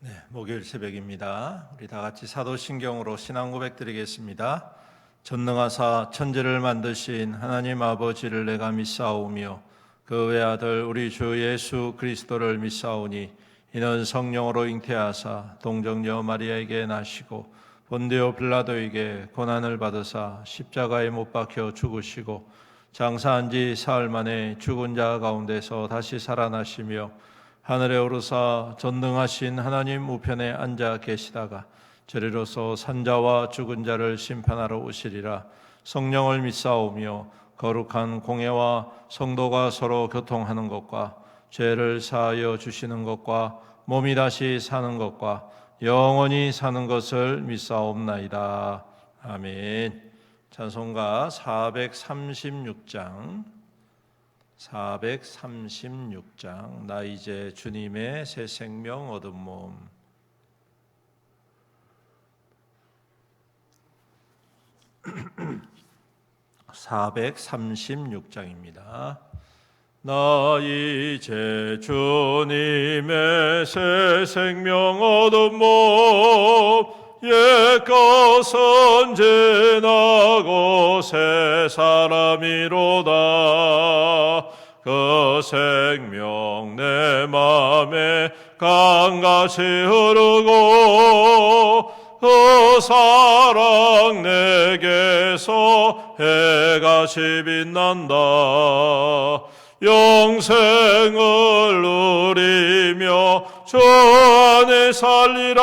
네, 목요일 새벽입니다. 우리 다 같이 사도신경으로 신앙 고백 드리겠습니다. 전능하사 천지를 만드신 하나님 아버지를 내가 믿사오며 그 외아들 우리 주 예수 그리스도를 믿사오니 이는 성령으로 잉태하사 동정녀 마리아에게 나시고 본디오 빌라도에게 고난을 받으사 십자가에 못 박혀 죽으시고 장사한 지 사흘 만에 죽은 자 가운데서 다시 살아나시며 하늘에 오르사 전능하신 하나님 우편에 앉아 계시다가 저리로서 산자와 죽은 자를 심판하러 오시리라. 성령을 믿사오며 거룩한 공예와 성도가 서로 교통하는 것과 죄를 사하여 주시는 것과 몸이 다시 사는 것과 영원히 사는 것을 믿사옵나이다. 아멘. 찬송가 436장 나 이제 주님의 새 생명 얻은 몸. 436장입니다. 나 이제 주님의 새 생명 얻은 몸, 옛 것은 지나고 새 사람이로다. 그 생명 내 맘에 강같이 흐르고 그 사랑 내게서 해같이 빛난다. 영생을 누리며 주 안에 살리라.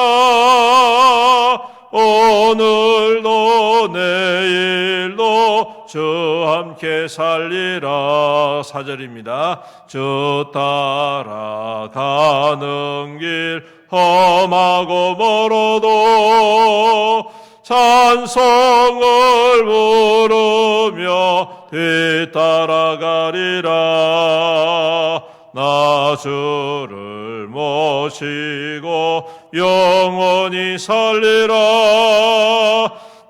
오늘도 내일도 주 함께 살리라. 4절입니다. 주 따라가는 길 험하고 멀어도 찬송을 부르며 뒤따라가리라. 나 주를 모시고 영원히 살리라.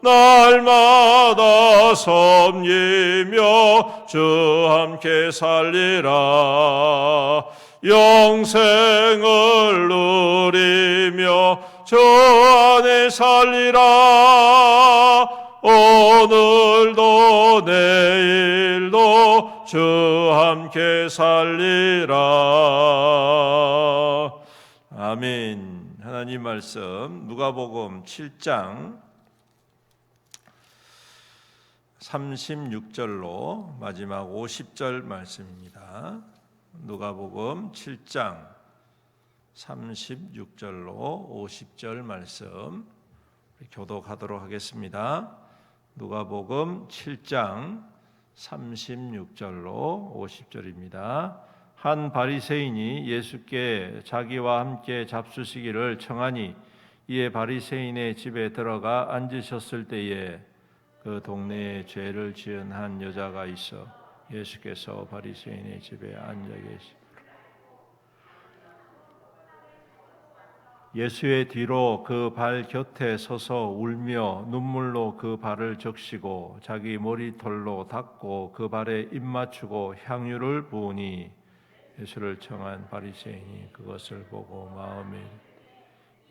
날마다 섬기며 주 함께 살리라. 영생을 누리며 주 안에 살리라. 오늘도 내일도 주 함께 살리라. 아멘. 하나님 말씀 누가복음 7장 36절로 마지막 50절 말씀입니다. 누가복음 7장 36절로 50절 말씀 교독하도록 하겠습니다. 누가복음 7장 36절로 50절입니다. 한 바리새인이 예수께 자기와 함께 잡수시기를 청하니 이에 바리새인의 집에 들어가 앉으셨을 때에 그 동네에 죄를 지은 한 여자가 있어 예수께서 바리새인의 집에 앉아 계시고 예수의 뒤로 그 발 곁에 서서 울며 눈물로 그 발을 적시고 자기 머리털로 닦고 그 발에 입 맞추고 향유를 부으니 예수를 청한 바리새인이 그것을 보고 마음에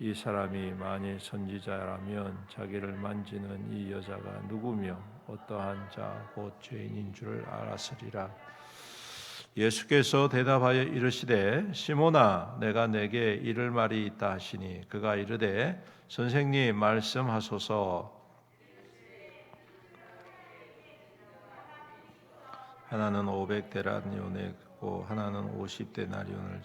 이 사람이 만일 선지자라면 자기를 만지는 이 여자가 누구며 어떠한 자 곧 죄인인 줄 알았으리라. 예수께서 대답하여 이르시되 시몬아 내가 내게 이를 말이 있다 하시니 그가 이르되 선생님 말씀하소서. 하나는 500데나리온이고 하나는 50데나리온을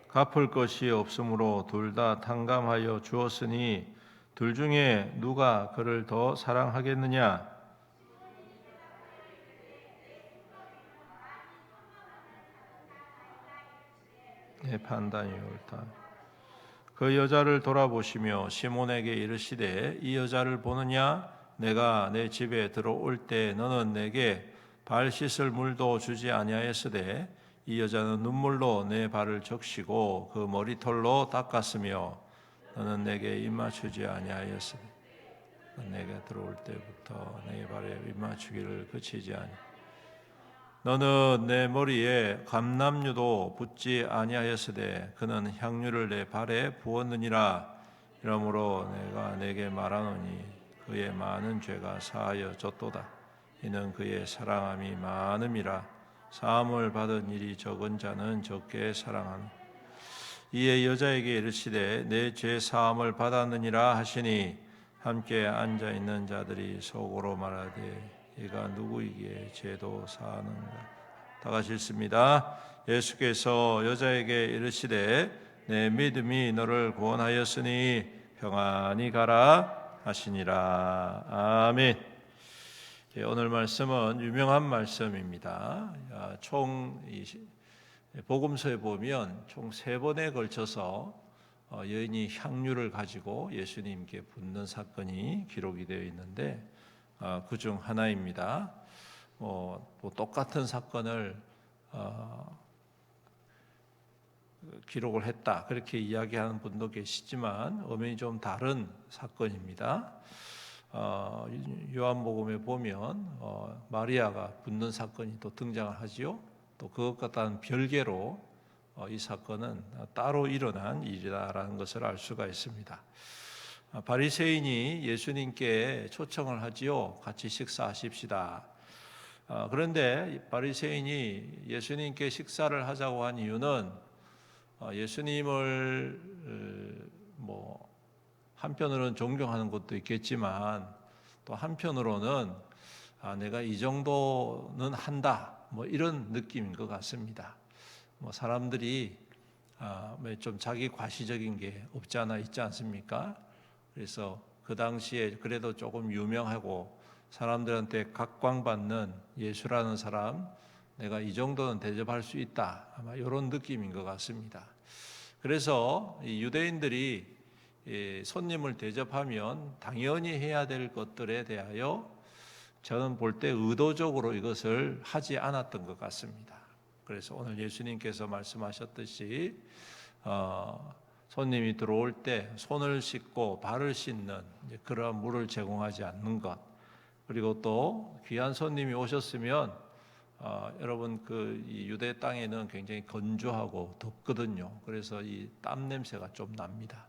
갚을 것이 없으므로 둘 다 탕감하여 주었으니 둘 중에 누가 그를 더 사랑하겠느냐? 내 판단이 옳다. 그 여자를 돌아보시며 시몬에게 이르시되 이 여자를 보느냐? 내가 내 집에 들어올 때 너는 내게 발 씻을 물도 주지 아니하였으되 이 여자는 눈물로 내 발을 적시고 그 머리털로 닦았으며 너는 내게 입 맞추지 아니하였으니 내가 들어올 때부터 내 발에 입 맞추기를 그치지 아니. 너는 내 머리에 감람류도 붓지 아니하였으되 그는 향유를 내 발에 부었느니라. 이러므로 내가 내게 말하노니 그의 많은 죄가 사하여 졌도다. 이는 그의 사랑함이 많음이라. 사함을 받은 일이 적은 자는 적게 사랑하노. 이에 여자에게 이르시되 내 죄 사함을 받았느니라 하시니 함께 앉아 있는 자들이 속으로 말하되 이가 누구이기에 죄도 사하는가. 다 같이 읽습니다. 예수께서 여자에게 이르시되 내 믿음이 너를 구원하였으니 평안히 가라 하시니라. 아멘. 오늘 말씀은 유명한 말씀입니다. 총 복음서에 보면 총 3번에 걸쳐서 여인이 향유를 가지고 예수님께 붓는 사건이 기록이 되어 있는데 그중 하나입니다. 똑같은 사건을 기록을 했다 그렇게 이야기하는 분도 계시지만 엄연히 좀 다른 사건입니다. 요한복음에 보면 마리아가 붓는 사건이 또 등장을 하지요. 또 그것과는 별개로 이 사건은 따로 일어난 일이다라는 것을 알 수가 있습니다. 바리새인이 예수님께 초청을 하지요. 같이 식사하십시다. 그런데 바리새인이 예수님께 식사를 하자고 한 이유는 예수님을 한편으로는 존경하는 것도 있겠지만 또 한편으로는 내가 이 정도는 한다 이런 느낌인 것 같습니다. 사람들이 좀 자기 과시적인 게 없지 않아 있지 않습니까? 그래서 그 당시에 그래도 조금 유명하고 사람들한테 각광받는 예수라는 사람, 내가 이 정도는 대접할 수 있다, 아마 이런 느낌인 것 같습니다. 그래서 이 유대인들이 손님을 대접하면 당연히 해야 될 것들에 대하여 저는 볼 때 의도적으로 이것을 하지 않았던 것 같습니다. 그래서 오늘 예수님께서 말씀하셨듯이 손님이 들어올 때 손을 씻고 발을 씻는 그러한 물을 제공하지 않는 것, 그리고 또 귀한 손님이 오셨으면 여러분 이 유대 땅에는 굉장히 건조하고 덥거든요. 그래서 이 땀 냄새가 좀 납니다.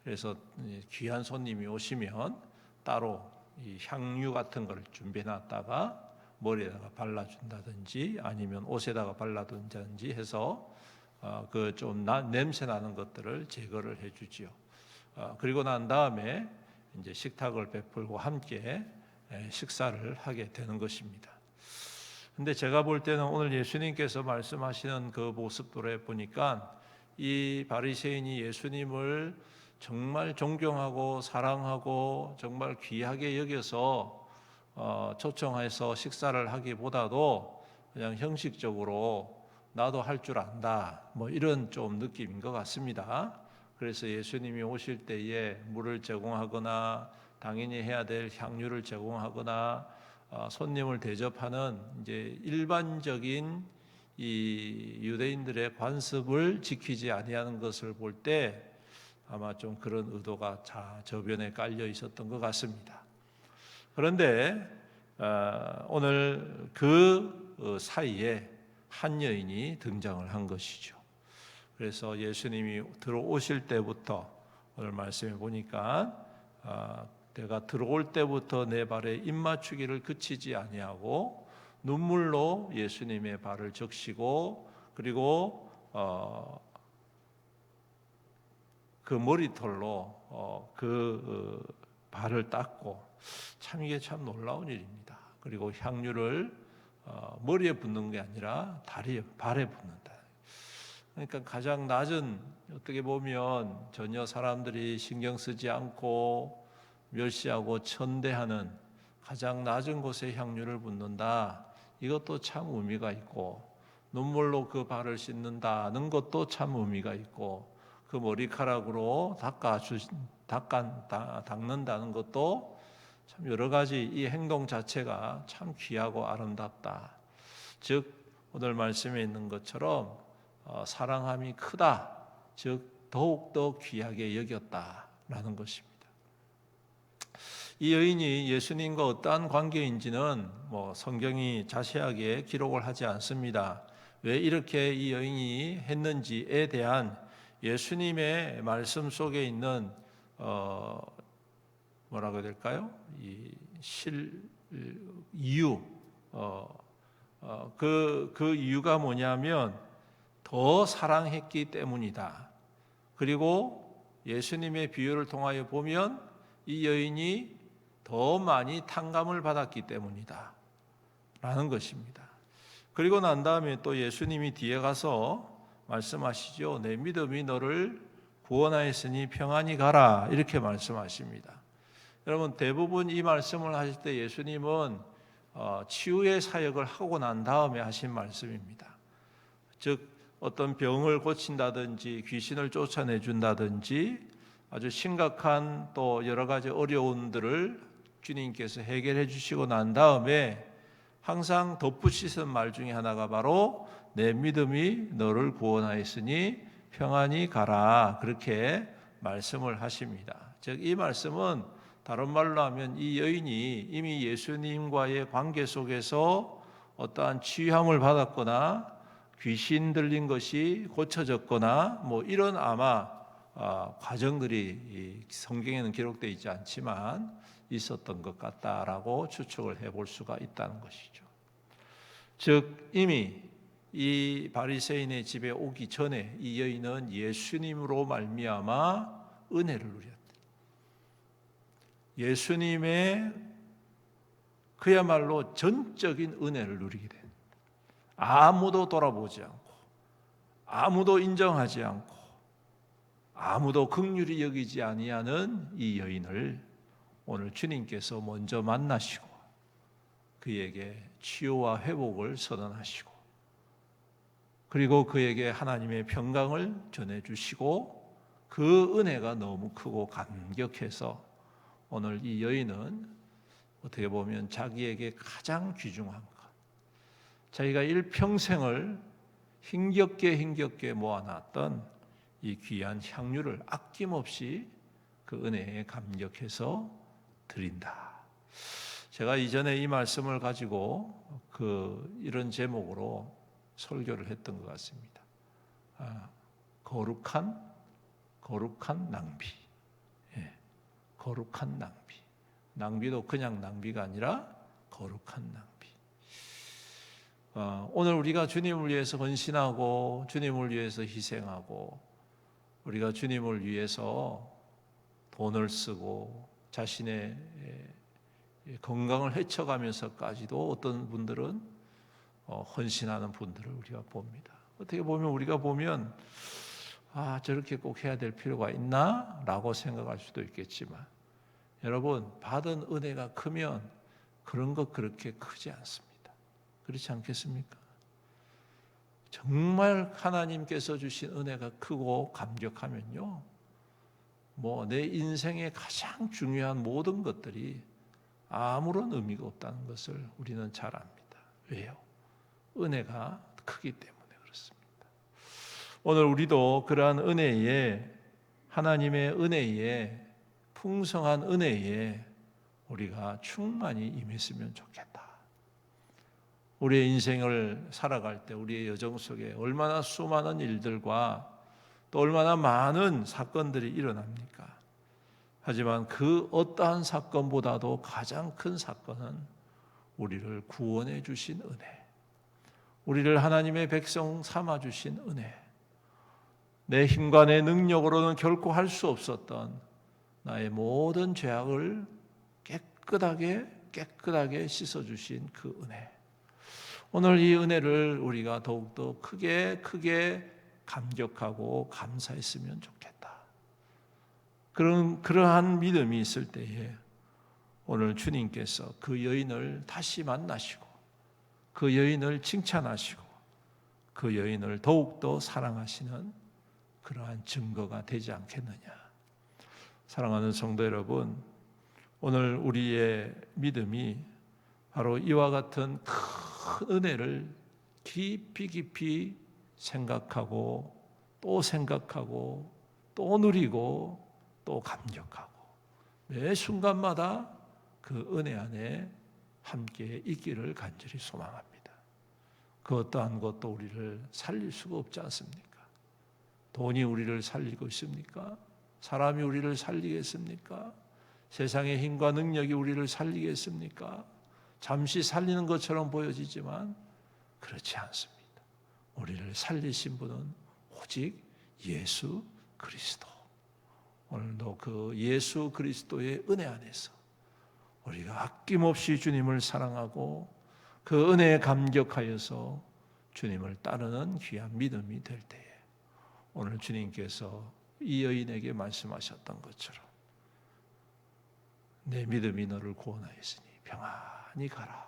그래서 귀한 손님이 오시면 따로 이 향유 같은 걸 준비해 놨다가 머리에다가 발라준다든지 아니면 옷에다가 발라둔다든지 해서 그 좀 냄새 나는 것들을 제거를 해주지요. 그리고 난 다음에 이제 식탁을 베풀고 함께 식사를 하게 되는 것입니다. 근데 제가 볼 때는 오늘 예수님께서 말씀하시는 그 모습들에 보니까 이 바리새인이 예수님을 정말 존경하고 사랑하고 정말 귀하게 여겨서 초청해서 식사를 하기보다도 그냥 형식적으로 나도 할 줄 안다 이런 좀 느낌인 것 같습니다. 그래서 예수님이 오실 때에 물을 제공하거나 당연히 해야 될 향유를 제공하거나 손님을 대접하는 이제 일반적인 이 유대인들의 관습을 지키지 아니하는 것을 볼 때 아마 좀 그런 의도가 저변에 깔려 있었던 것 같습니다. 그런데 오늘 그 사이에 한 여인이 등장을 한 것이죠. 그래서 예수님이 들어오실 때부터 오늘 말씀해 보니까 내가 들어올 때부터 내 발에 입맞추기를 그치지 아니하고 눈물로 예수님의 발을 적시고 그리고 그 머리털로 발을 닦고 이게 참 놀라운 일입니다. 그리고 향유를 머리에 붓는 게 아니라 발에 붓는다. 그러니까 가장 낮은, 어떻게 보면 전혀 사람들이 신경 쓰지 않고 멸시하고 천대하는 가장 낮은 곳에 향유를 붓는다. 이것도 참 의미가 있고, 눈물로 그 발을 씻는다는 것도 참 의미가 있고, 그 머리카락으로 닦는다는 것도 참 여러 가지 이 행동 자체가 참 귀하고 아름답다. 즉 오늘 말씀에 있는 것처럼 사랑함이 크다. 즉 더욱더 귀하게 여겼다라는 것입니다. 이 여인이 예수님과 어떠한 관계인지는 성경이 자세하게 기록을 하지 않습니다. 왜 이렇게 이 여인이 했는지에 대한 예수님의 말씀 속에 있는 뭐라고 해야 될까요? 이유, 그 이유가 뭐냐면 더 사랑했기 때문이다. 그리고 예수님의 비유를 통하여 보면 이 여인이 더 많이 탕감을 받았기 때문이다 라는 것입니다. 그리고 난 다음에 또 예수님이 뒤에 가서 말씀하시죠. 내 믿음이 너를 구원하였으니 평안히 가라, 이렇게 말씀하십니다. 여러분, 대부분 이 말씀을 하실 때 예수님은 치유의 사역을 하고 난 다음에 하신 말씀입니다. 즉 어떤 병을 고친다든지 귀신을 쫓아내준다든지 아주 심각한 또 여러 가지 어려움들을 주님께서 해결해 주시고 난 다음에 항상 덧붙이는 말 중에 하나가 바로 내 믿음이 너를 구원하였으니 평안히 가라, 그렇게 말씀을 하십니다. 즉 이 말씀은 다른 말로 하면 이 여인이 이미 예수님과의 관계 속에서 어떠한 치유함을 받았거나 귀신 들린 것이 고쳐졌거나 이런 아마 과정들이 성경에는 기록되어 있지 않지만 있었던 것 같다라고 추측을 해볼 수가 있다는 것이죠. 즉 이미 이 바리새인의 집에 오기 전에 이 여인은 예수님으로 말미암아 은혜를 누렸다. 예수님의 그야말로 전적인 은혜를 누리게 된, 아무도 돌아보지 않고 아무도 인정하지 않고 아무도 긍휼히 여기지 아니하는 이 여인을 오늘 주님께서 먼저 만나시고 그에게 치유와 회복을 선언하시고 그리고 그에게 하나님의 평강을 전해주시고 그 은혜가 너무 크고 감격해서 오늘 이 여인은 어떻게 보면 자기에게 가장 귀중한 것, 자기가 일평생을 힘겹게 모아놨던 이 귀한 향유를 아낌없이 그 은혜에 감격해서 드린다. 제가 이전에 이 말씀을 가지고 이런 제목으로 설교를 했던 것 같습니다. 거룩한 낭비. 거룩한 낭비. 낭비도 그냥 낭비가 아니라 거룩한 낭비. 오늘 우리가 주님을 위해서 헌신하고 주님을 위해서 희생하고 우리가 주님을 위해서 돈을 쓰고 자신의 건강을 해쳐가면서까지도 어떤 분들은 헌신하는 분들을 우리가 봅니다. 어떻게 보면 우리가 보면 저렇게 꼭 해야 될 필요가 있나? 라고 생각할 수도 있겠지만 여러분, 받은 은혜가 크면 그런 것 그렇게 크지 않습니다. 그렇지 않겠습니까? 정말 하나님께서 주신 은혜가 크고 감격하면요, 내 인생의 가장 중요한 모든 것들이 아무런 의미가 없다는 것을 우리는 잘 압니다. 왜요? 은혜가 크기 때문에 그렇습니다. 오늘 우리도 그러한 은혜에, 하나님의 은혜에, 풍성한 은혜에 우리가 충만히 임했으면 좋겠다. 우리의 인생을 살아갈 때 우리의 여정 속에 얼마나 수많은 일들과 또 얼마나 많은 사건들이 일어납니까? 하지만 그 어떠한 사건보다도 가장 큰 사건은 우리를 구원해 주신 은혜, 우리를 하나님의 백성 삼아 주신 은혜, 내 힘과 내 능력으로는 결코 할 수 없었던 나의 모든 죄악을 깨끗하게 씻어주신 그 은혜. 오늘 이 은혜를 우리가 더욱더 크게 감격하고 감사했으면 좋겠다. 그러한 믿음이 있을 때에 오늘 주님께서 그 여인을 다시 만나시고 그 여인을 칭찬하시고 그 여인을 더욱더 사랑하시는 그러한 증거가 되지 않겠느냐. 사랑하는 성도 여러분, 오늘 우리의 믿음이 바로 이와 같은 큰 은혜를 깊이 생각하고 또 누리고 또 감격하고 매 순간마다 그 은혜 안에 함께 있기를 간절히 소망합니다. 그 어떠한 것도 우리를 살릴 수가 없지 않습니까? 돈이 우리를 살리고 있습니까? 사람이 우리를 살리겠습니까? 세상의 힘과 능력이 우리를 살리겠습니까? 잠시 살리는 것처럼 보여지지만 그렇지 않습니다. 우리를 살리신 분은 오직 예수 그리스도. 오늘도 그 예수 그리스도의 은혜 안에서 우리가 아낌없이 주님을 사랑하고 그 은혜에 감격하여서 주님을 따르는 귀한 믿음이 될 때에 오늘 주님께서 이 여인에게 말씀하셨던 것처럼 내 믿음이 너를 구원하였으니 평안히 가라.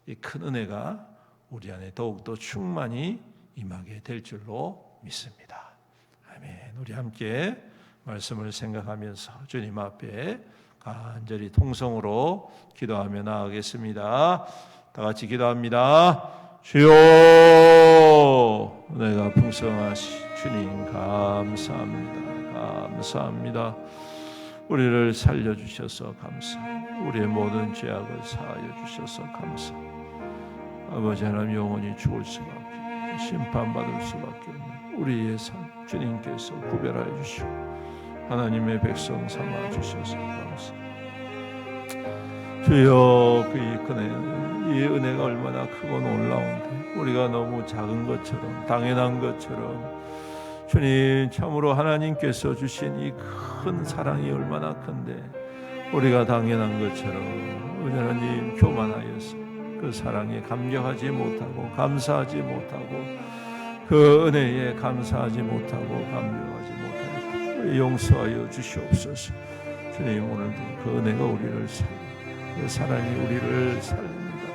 이 큰 은혜가 우리 안에 더욱더 충만히 임하게 될 줄로 믿습니다. 아멘. 우리 함께 말씀을 생각하면서 주님 앞에 간절히 통성으로 기도하며 나아가겠습니다. 다 같이 기도합니다. 주여, 은혜가 풍성하시 주님 감사합니다. 감사합니다. 우리를 살려주셔서 감사합니다. 우리의 모든 죄악을 사하여 주셔서 감사합니다. 아버지 하나님, 영원히 죽을 수밖에, 심판받을 수밖에 없는 우리의 삶 주님께서 구별하여 주시고 하나님의 백성 삼아 주셔서 감사합니다. 주여, 이 은혜가 얼마나 크고 놀라운데 우리가 너무 작은 것처럼, 당연한 것처럼, 주님 참으로 하나님께서 주신 이 큰 사랑이 얼마나 큰데 우리가 당연한 것처럼 하나님 교만하여서 그 사랑에 감격하지 못하고 감사하지 못하고 그 은혜에 감사하지 못하고 감격하지 못하고 용서하여 주시옵소서. 주님, 오늘도 그 은혜가 우리를 살립니다. 그 사랑이 우리를 살립니다.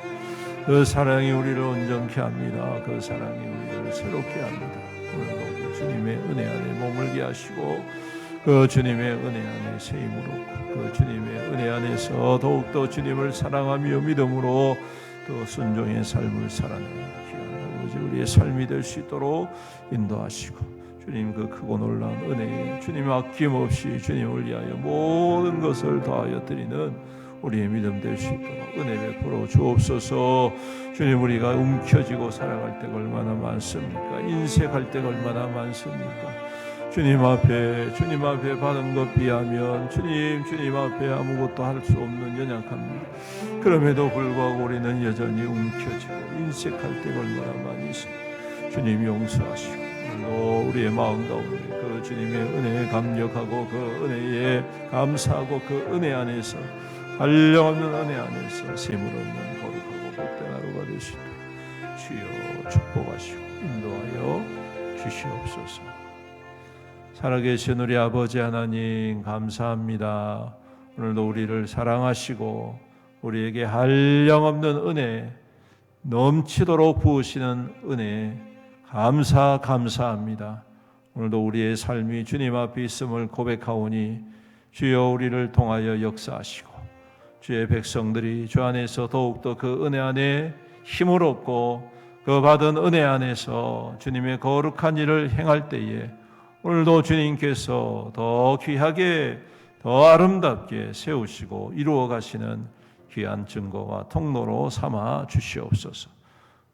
그 사랑이 우리를 온전케 합니다. 그 사랑이 우리를 새롭게 합니다. 오늘도 그 주님의 은혜 안에 머물게 하시고 그 주님의 은혜 안에 새 힘을 얻고 그 주님의 은혜 안에서 더욱더 주님을 사랑하며 믿음으로 또 순종의 삶을 살아내는 귀한 아버지, 우리의 삶이 될 수 있도록 인도하시고 주님 그 크고 놀라운 은혜에 주님 아낌없이 주님을 위하여 모든 것을 더하여 드리는 우리의 믿음 될 수 있도록 은혜 베풀어 주옵소서. 주님, 우리가 움켜쥐고 살아갈 때가 얼마나 많습니까? 인색할 때가 얼마나 많습니까? 주님 앞에 받은 것 비하면 주님 앞에 아무것도 할 수 없는 연약합니다. 그럼에도 불구하고 우리는 여전히 움켜쥐고 인색할 때가 얼마나 많이 있습니다. 주님 용서하시고 우리의 마음 가운데 그 주님의 은혜에 감격하고 그 은혜에 감사하고 그 은혜 안에서 한량없는 은혜 안에서 샘을 얻는 거룩하고 복된 하루가 되시도록 주여 축복하시고 인도하여 주시옵소서. 살아계신 우리 아버지 하나님 감사합니다. 오늘도 우리를 사랑하시고 우리에게 한량없는 은혜, 넘치도록 부으시는 은혜 감사합니다. 오늘도 우리의 삶이 주님 앞에 있음을 고백하오니 주여 우리를 통하여 역사하시고 주의 백성들이 주 안에서 더욱더 그 은혜 안에 힘을 얻고 그 받은 은혜 안에서 주님의 거룩한 일을 행할 때에 오늘도 주님께서 더 귀하게 더 아름답게 세우시고 이루어 가시는 귀한 증거와 통로로 삼아 주시옵소서.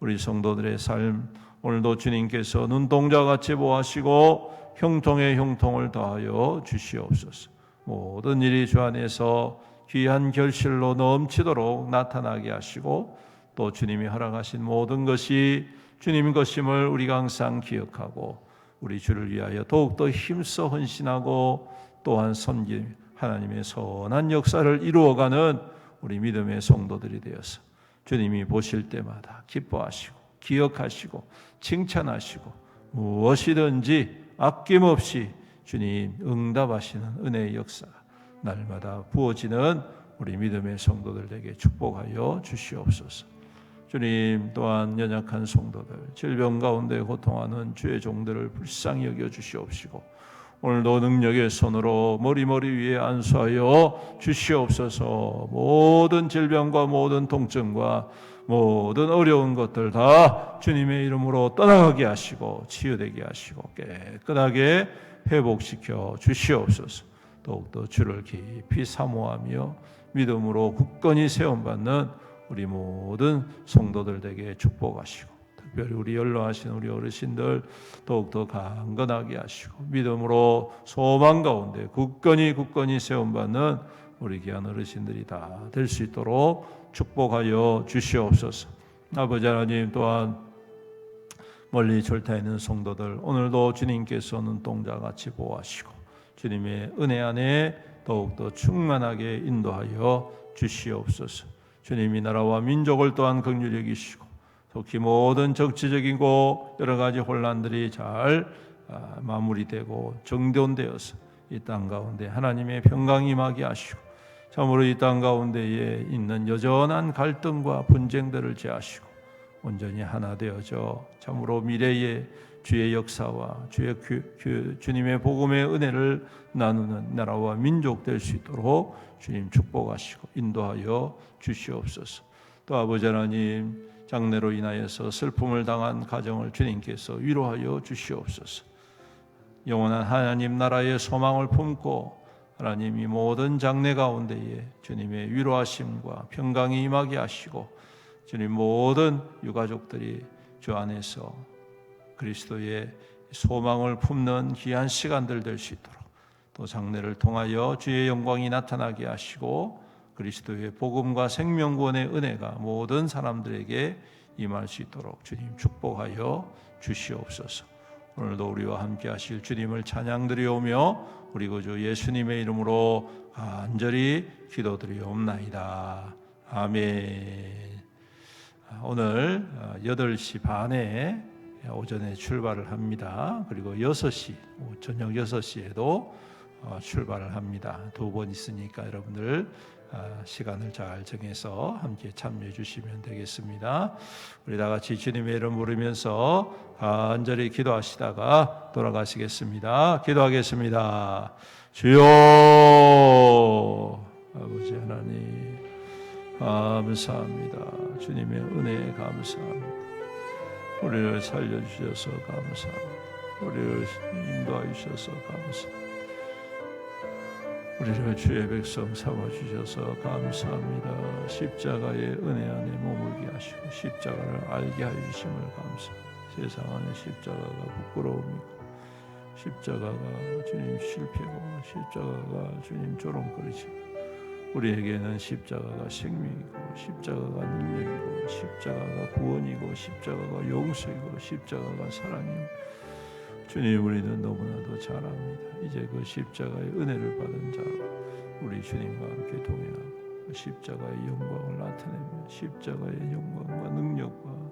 우리 성도들의 삶 오늘도 주님께서 눈동자같이 보하시고 형통에 형통을 더하여 주시옵소서. 모든 일이 주 안에서 귀한 결실로 넘치도록 나타나게 하시고 또 주님이 허락하신 모든 것이 주님 것임을 우리가 항상 기억하고 우리 주를 위하여 더욱더 힘써 헌신하고 또한 섬김 하나님의 선한 역사를 이루어가는 우리 믿음의 성도들이 되어서 주님이 보실 때마다 기뻐하시고 기억하시고 칭찬하시고 무엇이든지 아낌없이 주님 응답하시는 은혜의 역사가 날마다 부어지는 우리 믿음의 성도들에게 축복하여 주시옵소서. 주님 또한 연약한 성도들, 질병 가운데 고통하는 주의 종들을 불쌍히 여겨 주시옵시고 오늘도 능력의 손으로 머리 위에 안수하여 주시옵소서. 모든 질병과 모든 통증과 모든 어려운 것들 다 주님의 이름으로 떠나가게 하시고 치유되게 하시고 깨끗하게 회복시켜 주시옵소서. 더욱더 주를 깊이 사모하며 믿음으로 굳건히 세움받는 우리 모든 성도들 되게 축복하시고, 특별히 우리 연로하신 우리 어르신들 더욱더 강건하게 하시고, 믿음으로 소망 가운데 굳건히 세움받는 우리 귀한 어르신들이 다 될 수 있도록 축복하여 주시옵소서. 아버지 하나님, 또한 멀리 절타에 있는 성도들 오늘도 주님께서 눈동자같이 보호하시고 주님의 은혜 안에 더욱더 충만하게 인도하여 주시옵소서. 주님이 나라와 민족을 또한 긍휼히 여기시고 특히 모든 정치적이고 여러 가지 혼란들이 잘 마무리되고 정돈되어서 이 땅 가운데 하나님의 평강이 임하게 하시고, 참으로 이 땅 가운데에 있는 여전한 갈등과 분쟁들을 제하시고 온전히 하나 되어져 참으로 미래의 주의 역사와 주님의 복음의 은혜를 나누는 나라와 민족 될 수 있도록 주님 축복하시고 인도하여 주시옵소서. 또 아버지 하나님, 장례로 인하여서 슬픔을 당한 가정을 주님께서 위로하여 주시옵소서. 영원한 하나님 나라의 소망을 품고 하나님이 모든 장례 가운데에 주님의 위로하심과 평강이 임하게 하시고, 주님 모든 유가족들이 주 안에서 그리스도의 소망을 품는 귀한 시간들 될 수 있도록, 또 장례를 통하여 주의 영광이 나타나게 하시고 그리스도의 복음과 생명구원의 은혜가 모든 사람들에게 임할 수 있도록 주님 축복하여 주시옵소서. 오늘도 우리와 함께 하실 주님을 찬양드리오며 우리 구주 예수님의 이름으로 간절히 기도드리옵나이다. 아멘. 오늘 8시 반에 오전에 출발을 합니다. 그리고 6시, 저녁 6시에도 출발을 합니다. 2번 있으니까 여러분들 시간을 잘 정해서 함께 참여해 주시면 되겠습니다. 우리 다 같이 주님의 이름 부르면서 간절히 기도하시다가 돌아가시겠습니다. 기도하겠습니다. 주여, 아버지 하나님 감사합니다. 주님의 은혜에 감사합니다. 우리를 살려주셔서 감사합니다. 우리를 인도하여 주셔서 감사합니다. 우리를 주의 백성 삼아주셔서 감사합니다. 십자가의 은혜 안에 머물게 하시고 십자가를 알게 하여 주심을 감사합니다. 세상 안에 십자가가 부끄러움이고 십자가가 주님 실패고 십자가가 주님 조롱거리시고, 우리에게는 십자가가 생명이고 십자가가 능력이고 십자가가 구원이고 십자가가 용서이고 십자가가 사랑이고, 주님 우리는 너무나도 잘 압니다. 이제 그 십자가의 은혜를 받은 자로 우리 주님과 함께 동행하고 그 십자가의 영광을 나타내며 십자가의 영광과 능력과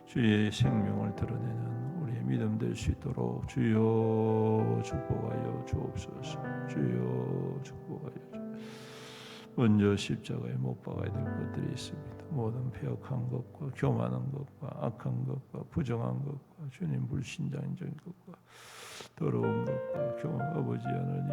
주의 생명을 드러내는 우리의 믿음 될 수 있도록 주여 축복하여 주옵소서. 주여 축복하여 주옵소서. 먼저 십자가에 못 박아야 될 것들이 있습니다. 모든 배역한 것과 교만한 것과 악한 것과 부정한 것과 주님 불신앙적인 것과 더러운 것과 아버지 하나님